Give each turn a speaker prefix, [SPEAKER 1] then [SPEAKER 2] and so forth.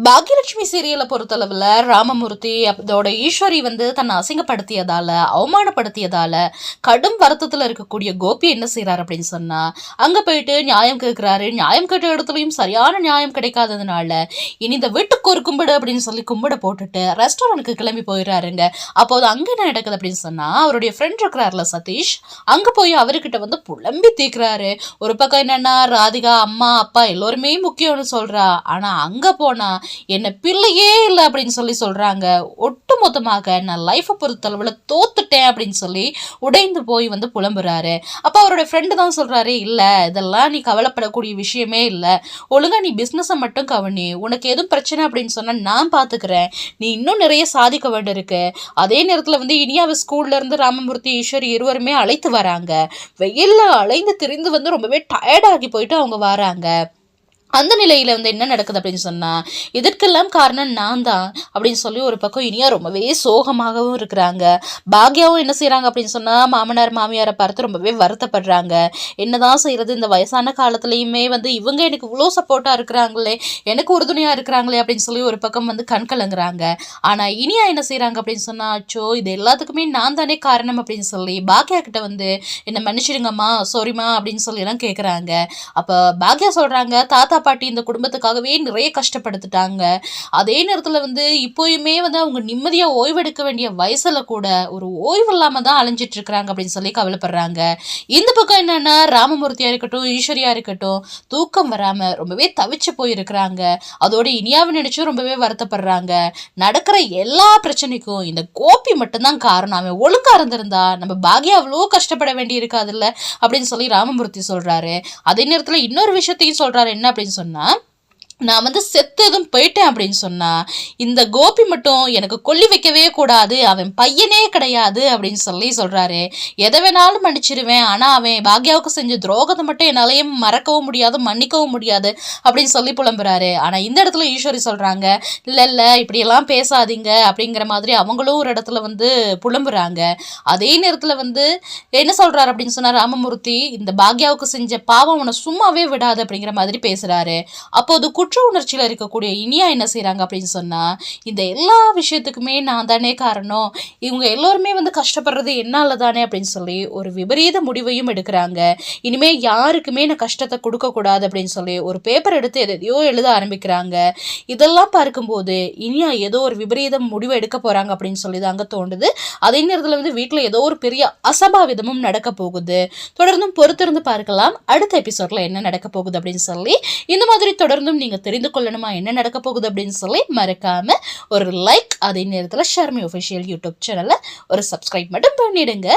[SPEAKER 1] பாக்யலட்சுமி சீரியலை பொறுத்தளவில் ராமமூர்த்தி அதோட ஈஸ்வரி தன்னை அசிங்கப்படுத்தியதால அவமானப்படுத்தியதால கடும் வருத்தத்தில் இருக்கக்கூடிய கோபி என்ன செய்யறாரு அப்படின்னு சொன்னா அங்க போயிட்டு நியாயம் கேட்கிறாரு. நியாயம் கேட்ட இடத்துலயும் சரியான நியாயம் கிடைக்காததுனால இனி இந்த வீட்டுக்கு ஒரு கும்பிடு அப்படின்னு சொல்லி கும்பிட போட்டுட்டு ரெஸ்டாரண்ட்டுக்கு கிளம்பி போயிடுறாருங்க. அப்போது அங்க என்ன நடக்குது அப்படின்னு சொன்னா அவருடைய ஃப்ரெண்ட் இருக்கிறாருல சதீஷ், அங்க போய் அவர்கிட்ட புலம்பி தீக்குறாரு. ஒரு பக்கம் என்னன்னா ராதிகா அம்மா அப்பா எல்லோருமே முக்கியம்னு சொல்றா, ஆனா அங்க போனா என்ன பிள்ளையே இல்லை அப்படின்னு சொல்லி சொல்றாங்க. ஒட்டு மொத்தமாக நான் லைஃபை பொறுத்தளவுல தோத்துட்டேன் அப்படின்னு சொல்லி உடைந்து போய் புலம்புறாரு. அப்ப அவரோட ஃப்ரெண்டு தான் சொல்றாரு, இல்ல இதெல்லாம் நீ கவலைப்படக்கூடிய விஷயமே இல்லை, ஒழுங்கா நீ பிசினஸை மட்டும் கவனி, உனக்கு எதுவும் பிரச்சனை அப்படின்னு சொன்னா நான் பாத்துக்கிறேன், நீ இன்னும் நிறைய சாதிக்க வேண்டியிருக்கு. அதே நேரத்துல இனியாவை ஸ்கூல்ல இருந்து ராமமூர்த்தி ஈஸ்வரி இருவருமே அழைத்து வராங்க. வெயில்ல அலைந்து திரிந்து ரொம்பவே டயர்டாகி போயிட்டு அவங்க வராங்க. அந்த நிலையில என்ன நடக்குது அப்படின்னு சொன்னா இதற்கெல்லாம் காரணம் நான் தான் அப்படின்னு சொல்லி ஒரு பக்கம் இனியா ரொம்பவே சோகமாகவும் இருக்கிறாங்க. பாக்யாவும் என்ன செய்யறாங்க அப்படின்னு சொன்னா மாமனார் மாமியாரை பார்த்து ரொம்பவே வருத்தப்படுறாங்க. என்னதான் செய்யறது, இந்த வயசான காலத்துலயுமே இவங்க எனக்கு இவ்வளோ சப்போர்ட்டா இருக்கிறாங்களே, எனக்கு உறுதுணையா இருக்கிறாங்களே அப்படின்னு சொல்லி ஒரு பக்கம் கண் கலங்குறாங்க. ஆனா இனியா என்ன செய்யறாங்க அப்படின்னு சொன்னா, அச்சோ இது எல்லாத்துக்குமே நான் தானே காரணம் அப்படின்னு சொல்லி பாக்யா கிட்ட என்ன மன்னிச்சிடுங்கம்மா சாரிம்மா அப்படின்னு சொல்லி எல்லாம் கேட்குறாங்க. அப்ப பாக்யா சொல்றாங்க, தாத்தா பாட்டி இந்த குடும்பத்துக்காகவே நிறைய கஷ்டப்படுத்திட்டாங்க. அதே நேரத்துல இப்போயுமே அவங்க நிம்மதியா ஓய்வெடுக்க வேண்டிய வயசுல கூட ஒரு ஓய்வு இல்லாம தான் அலைஞ்சிட்டு இருக்கிறாங்க அப்படின்னு சொல்லி கவலைப்படுறாங்க. இந்த பக்கம் என்னன்னா ராமமூர்த்தியா இருக்கட்டும் ஈஸ்வரியா இருக்கட்டும் தூக்கம் வராம ரொம்பவே தவிச்சு போயிருக்கிறாங்க. அதோட இனியாவை நினைச்சும் ரொம்பவே வருத்தப்படுறாங்க. நடக்கிற எல்லா பிரச்சனைக்கும் இந்த கோபி மட்டும்தான் காரணம், அவன் ஒழுங்கா இருந்திருந்தா நம்ம பாக்யா அவ்வளோ கஷ்டப்பட வேண்டி இருக்காதுல்ல அப்படின்னு சொல்லி ராமமூர்த்தி சொல்றாரு. அதே நேரத்துல இன்னொரு விஷயத்தையும் சொல்றாரு. என்ன அப்படின்னு சொன்னா, நான் செத்து எதுவும் போயிட்டேன் அப்படின்னு சொன்னா இந்த கோபி மட்டும் எனக்கு கொல்லி வைக்கவே கூடாது, அவன் பையனே கிடையாது அப்படின்னு சொல்லி சொல்றாரு. எதை வேணாலும் மன்னிச்சிருவேன், ஆனா அவன் பாக்யாவுக்கு செஞ்ச துரோகத்தை மட்டும் என்னாலையும் மறக்கவும் முடியாது மன்னிக்கவும் முடியாது அப்படின்னு சொல்லி புலம்புறாரு. ஆனா இந்த இடத்துல ஈஸ்வரி சொல்றாங்க, இல்ல இப்படியெல்லாம் பேசாதீங்க அப்படிங்கிற மாதிரி அவங்களும் ஒரு இடத்துல புலம்புறாங்க. அதே நேரத்துல என்ன சொல்றாரு அப்படின்னு சொன்னா ராமமூர்த்தி, இந்த பாக்யாவுக்கு செஞ்ச பாவம் உன்னை சும்மாவே விடாது அப்படிங்கிற மாதிரி பேசுறாரு. அப்போது குற்ற உணர்ச்சியில இருக்கக்கூடிய இனியா என்ன செய்யறாங்க அப்படின்னு சொன்னா, இந்த எல்லா விஷயத்துக்குமே நான் தானே காரணம், இவங்க எல்லோருமே கஷ்டப்படுறது என்னால தானே அப்படின்னு சொல்லி ஒரு விபரீத முடிவையும் எடுக்கிறாங்க. இனிமே யாருக்குமே நான் கஷ்டத்தை கொடுக்க கூடாது அப்படின்னு சொல்லி ஒரு பேப்பர் எடுத்து எதையோ எழுத ஆரம்பிக்கிறாங்க. இதெல்லாம் பார்க்கும்போது இனியா ஏதோ ஒரு விபரீத முடிவை எடுக்க போறாங்க அப்படின்னு சொல்லி தாங்க தோணுது. அதே நேரத்துல வீட்டுல ஏதோ ஒரு பெரிய அசம்பாவிதமும் நடக்க போகுது. தொடர்ந்தும் பொறுத்திருந்து பார்க்கலாம் அடுத்த எபிசோட்ல என்ன நடக்க போகுது அப்படின்னு சொல்லி. இந்த மாதிரி தொடர்ந்தும் நீங்க தெரிந்து கொள்ளணுமா என்ன நடக்க போகுது அப்படின்னு சொல்லி மறக்காம ஒரு லைக், அதே நேரத்தில் ஷர்மி ஒஃபிஷியல் யூடியூப் சேனலை ஒரு சப்ஸ்கிரைப் மட்டும் பண்ணிடுங்க.